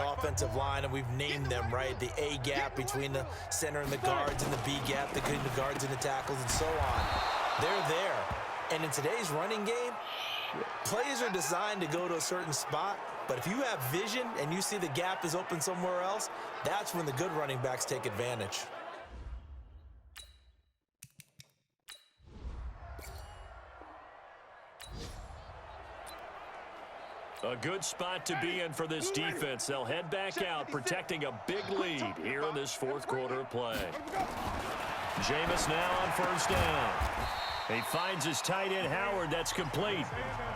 offensive line, and we've named them, right? The A gap between the center and the guards, and the B gap between the guards and the tackles, and so on. They're there. And in today's running game, plays are designed to go to a certain spot, but if you have vision and you see the gap is open somewhere else, that's when the good running backs take advantage. A good spot to be in for this defense. They'll head back out, protecting a big lead here in this fourth quarter of play. Jameis now on first down. He finds his tight end, Howard. That's complete.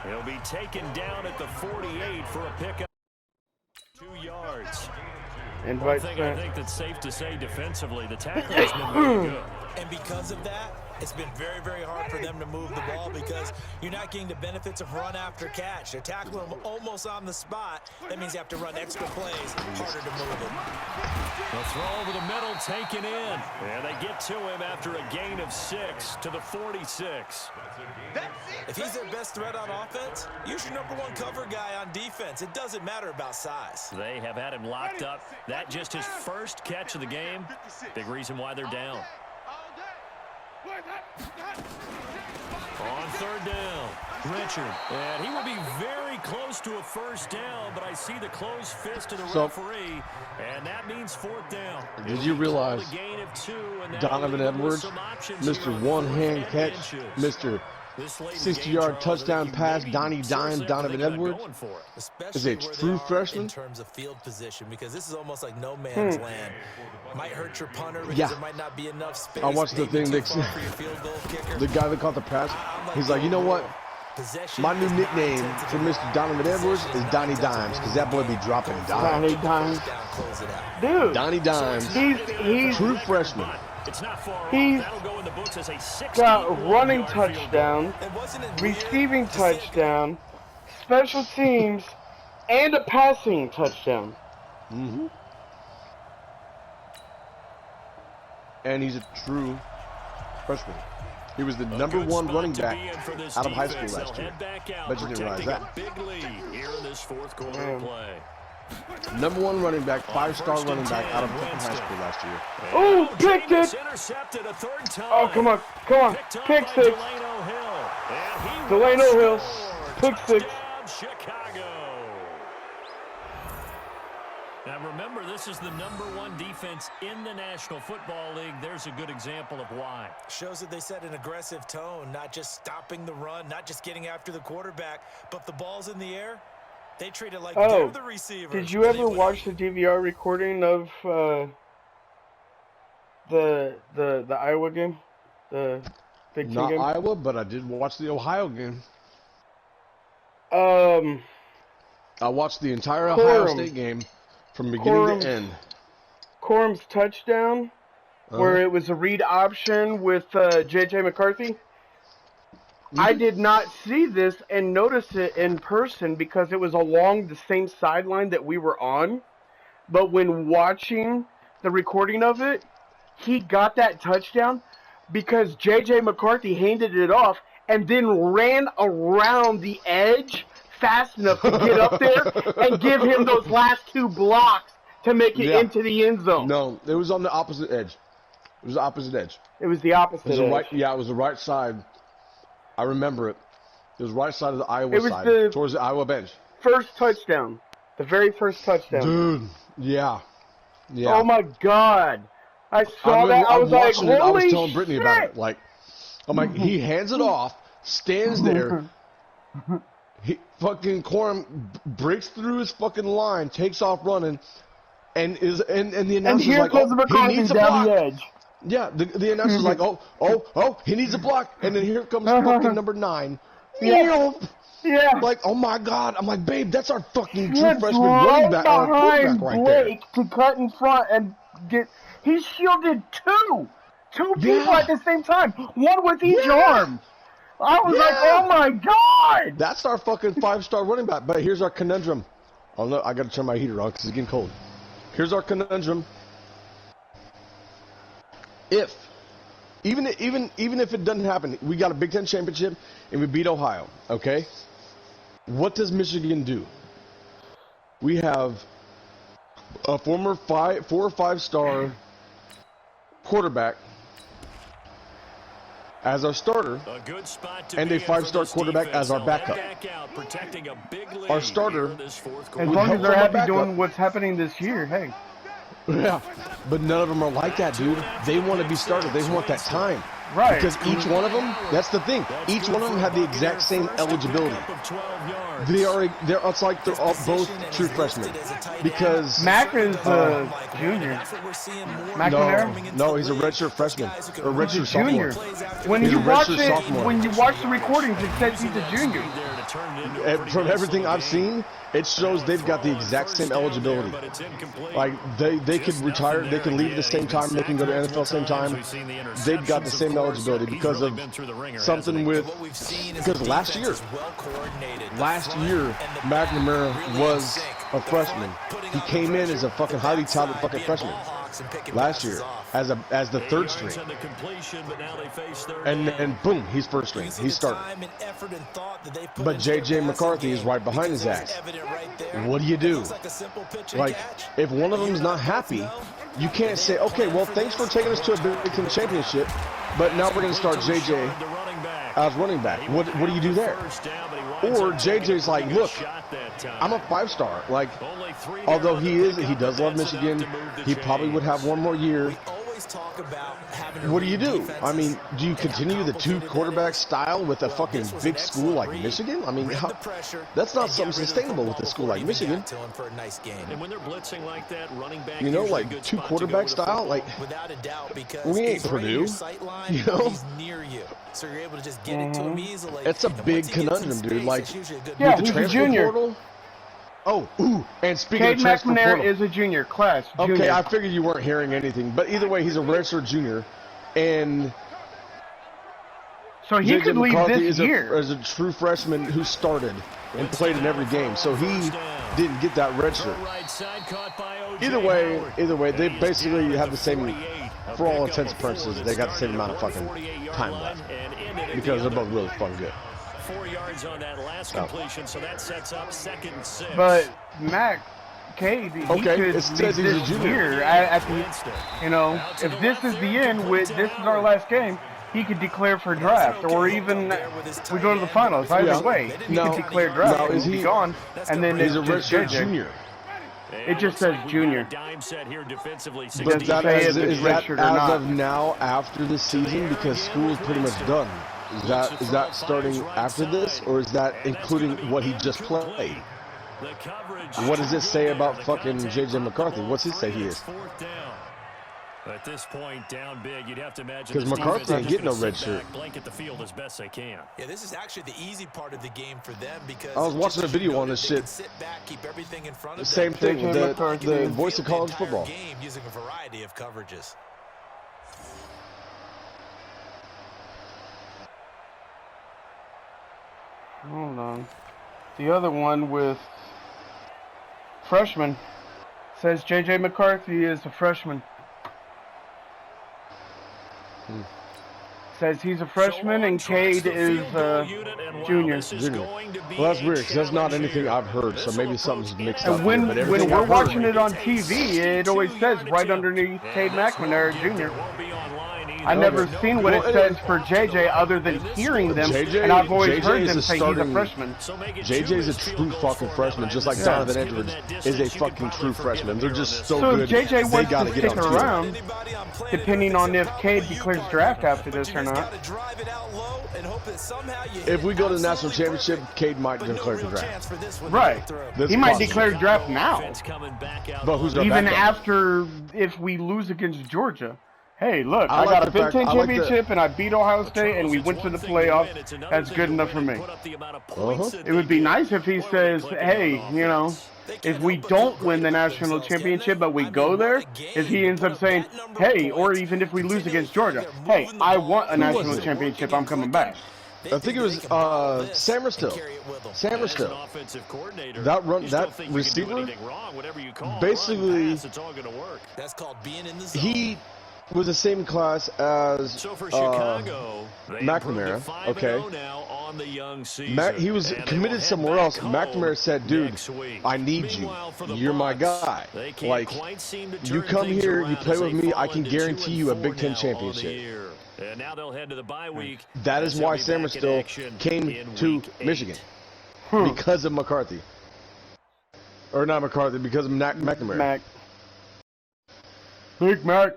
He'll be taken down at the 48 for a pickup. 2 yards. One thing I think that's safe to say defensively, the tackle has been really good. And because of that, it's been very, very hard for them to move the ball because you're not getting the benefits of run after catch. They're tackling them almost on the spot. That means you have to run extra plays, harder to move it. The throw over the middle taken in. And they get to him after a gain of 6 to the 46. If he's their best threat on offense, use your #1 cover guy on defense. It doesn't matter about size. They have had him locked up. That just his first catch of the game. Big reason why they're down. On third down, Richard. And he will be very close to a first down, but I see the closed fist of the referee, and that means fourth down. Did you realize Donovan Edwards, Mr. One-Hand Catch, Mr. 60-yard touchdown pass, Donnie Dime, Donovan Edwards is a true freshman? In terms of field position, because this is almost like no man's land. Might hurt your punter because there might not be enough space. I watched the thing. The guy that caught the pass, he's like, you know what? My new nickname for Mr. Donovan Edwards is Donnie Dimes, because that boy be dropping dimes. Donnie Dimes. Dude. Donnie Dimes. He's true freshman. He's got running touchdown, receiving touchdown, special teams, and a passing touchdown. Mm-hmm. And he's a true freshman. He was the #1 running back out of high school last year. Bet you didn't realize that. #1 running back, 5-star running back out of high school last year. Oh, picked it! Oh, come on, pick 6. Delano Hill, pick 6. Now remember, this is the #1 defense in the National Football League. There's a good example of why. Shows that they set an aggressive tone, not just stopping the run, not just getting after the quarterback, but if the ball's in the air, they treat it like they're the receiver. Did you ever watch the DVR recording of the Iowa game? The Big Ten Not game? Iowa, but I did watch the Ohio game. I watched the entire Ohio State game from beginning to end. Corum's touchdown, where it was a read option with J.J. McCarthy. I did not see this and notice it in person because it was along the same sideline that we were on. But when watching the recording of it, he got that touchdown because J.J. McCarthy handed it off and then ran around the edge fast enough to get up there and give him those last 2 blocks to make it into the end zone. No, it was on the opposite edge. It was the opposite edge. It was the opposite edge. It was the right side. I remember it. It was right side of the Iowa side, towards the Iowa bench. First touchdown. The very first touchdown. Dude, yeah. Oh, my God. I saw that. I was like, holy shit. I was telling Brittany about it. Like, I'm like, he hands it off, stands there. Fucking Corum breaks through his fucking line, takes off running, and the announcer's like, he needs a block. The edge. Yeah, the announcer's like, oh, he needs a block, and then here comes fucking number 9. Yeah. Like, oh my God, I'm like, babe, that's our fucking true freshman running back, our quarterback right there. To cut in front and get, he shielded 2 people at the same time, one with each arm. I was like, oh my God! That's our fucking 5-star running back. But here's our conundrum. Oh no, I gotta turn my heater on because it's getting cold. Here's our conundrum. Even if it doesn't happen, we got a Big Ten championship and we beat Ohio, okay? What does Michigan do? We have a former 4 or 5 star quarterback as our starter, and a 5-star quarterback as our backup. Our starter, as long as they're happy doing what's happening this year, hey. Yeah, but none of them are like that, dude. They want to be started. They want that time. Right. Because each one of them, that's the thing. Each one of them have the exact same eligibility. It's like they're all both true freshmen. Because Mac is junior. No, he's a redshirt freshman. Or redshirt junior. Sophomore. When you watch the recordings, it says he's a junior. From everything I've seen, it shows they've got the exact same eligibility. Like they could retire, they can leave at the same time, they can go to NFL same time. They've got the same eligibility because of something because last year, McNamara was a freshman. He came in as a fucking highly touted fucking freshman last year as the third string, and boom, he's first string. He's starting. But J.J. McCarthy is right behind his ass. What do? Like, if one of them's not happy, you can't say, okay, well, thanks for taking us to a Big Ten championship, but now we're going to start J.J. as running back. What do you do there? Or J.J.'s like, look, I'm a 5-star. Like, although he does love Michigan, he probably would have one more year. What do? I mean, do you continue the 2 quarterback style with a fucking big school like Michigan? I mean, that's not something sustainable with a school like Michigan. You know, like 2 quarterback style, like we ain't Purdue. You know, it's a big conundrum, dude. Like with the transfer portal. And speaking of transfer portal, is a junior class. Okay, I figured you weren't hearing anything, but either way, he's a redshirt junior, and so he could leave this year as a true freshman who started and played in every game. So he didn't get that redshirt. Either way, they basically have the same, for all intents and purposes, they got the same amount of fucking time left because they're both really fucking good. 4 yards on that last completion, so that sets up 2nd and 6. But Mac, Cade, he could leave this year at the, you know, if this is the end, this is our last game, he could declare for draft, or even we go to the finals. Either way, he could declare draft and be gone, and then he's a redshirt junior. It just says junior. But is that as of now after the season, because school is pretty much done? Is that starting after this, or is that including what he just played? What does it say about fucking J.J. McCarthy? What's he say he is? At this point, down big, you'd have to imagine because McCarthy ain't getting no red shirt. Blanket the field as best they can. Yeah, this is actually the easy part of the game for them because I was watching a video on this shit. Sit back, keep everything in front of the same thing with the voice of college football. Game using a variety of coverages. Hold on. The other one with freshman says J.J. McCarthy is a freshman. Says he's a freshman and Cade is junior. Well, that's weird because that's not anything I've heard, so maybe something's mixed up. And when we're watching it on TV, it always says right underneath Cade McNamara, junior. I've never seen what it says for JJ other than hearing them, and I've always heard them say he's a freshman. JJ's a true fucking freshman, just like Donovan Edwards is a fucking true freshman. They're just so good. So JJ wants to stick around, depending on if Cade declares draft after this or not. If we go to the national championship, Cade might declare the draft. Right. He might declare draft now. But who's even after if we lose against Georgia? Hey, look, I got a Big Ten championship, and I beat Ohio State, and we went to the playoffs. That's good enough for me. It would be nice if he says, hey, you know, if we don't win the national championship, but we go there, if he ends up saying, hey, or even if we lose against Georgia, hey, I want a national championship, I'm coming back. I think it was Sammerstill. That receiver, basically, was the same class as so for Chicago, McNamara. Okay. Now on the young season. He was committed somewhere else. McNamara said, "Dude, I need you. You're my guy. Like, you come here, you play with me, I can guarantee you a Big Ten championship." And now they'll head to the bye week. That is why Samerstill came to Michigan because of McCarthy, or not McCarthy, because of McNamara. Big Mac.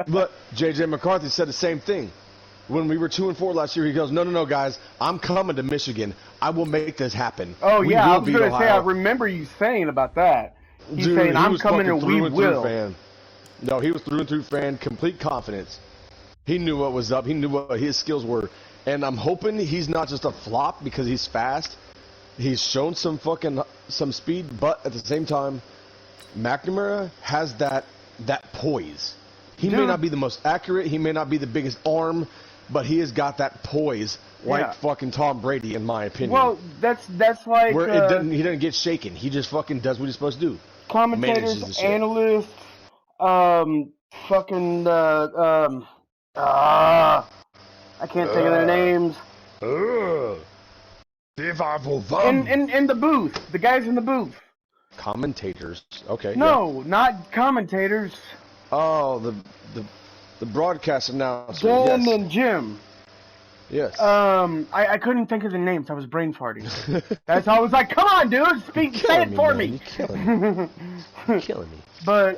But J.J. McCarthy said the same thing. When we were 2-4 last year, he goes, no, guys, I'm coming to Michigan. I will make this happen. Oh, yeah, I was going to say, I remember you saying about that. He's saying, I'm coming and we will. Fan. No, he was through and through fan, complete confidence. He knew what was up. He knew what his skills were. And I'm hoping he's not just a flop because he's fast. He's shown some speed, but at the same time, McNamara has that poise. He may not be the most accurate. He may not be the biggest arm, but he has got that poise like fucking Tom Brady, in my opinion. Well, that's like where he doesn't get shaken. He just fucking does what he's supposed to do. Commentators, analysts, I can't think of their names. In the booth, the guys in the booth. Commentators. Okay. No, not commentators. Oh, the broadcast announcer. Dan and Jim. Yes. I couldn't think of the names. I was brain farting. That's how I was like, come on, dude, say it for me. You're killing me. You're killing me. But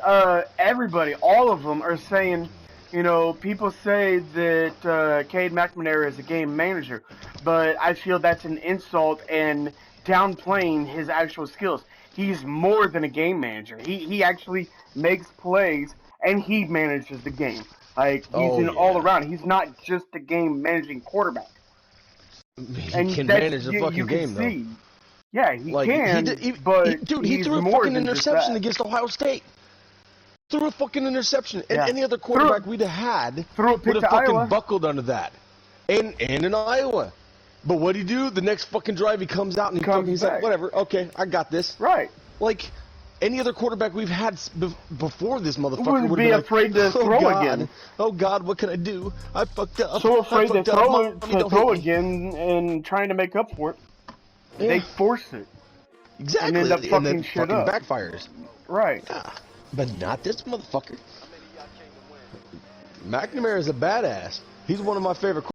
everybody, all of them are saying, you know, people say that Cade McNamara is a game manager, but I feel that's an insult and downplaying his actual skills. He's more than a game manager. He actually makes plays and he manages the game. Like, he's all around. He's not just a game managing quarterback. He can manage the fucking game, though. Yeah, he can. Dude, he threw a fucking interception against Ohio State. Threw a fucking interception. And any other quarterback we'd have had would have fucking buckled under that. And in Iowa. But what'd he do? The next fucking drive, he comes out and he's like, whatever, okay, I got this. Right. Like, any other quarterback we've had before this motherfucker wouldn't be afraid to throw again. Oh, God, what can I do? I fucked up. So afraid to throw again and trying to make up for it. Yeah. They force it. Exactly. And end up fucking shit up. Backfires. Right. Yeah. But not this motherfucker. McNamara is a badass. He's one of my favorite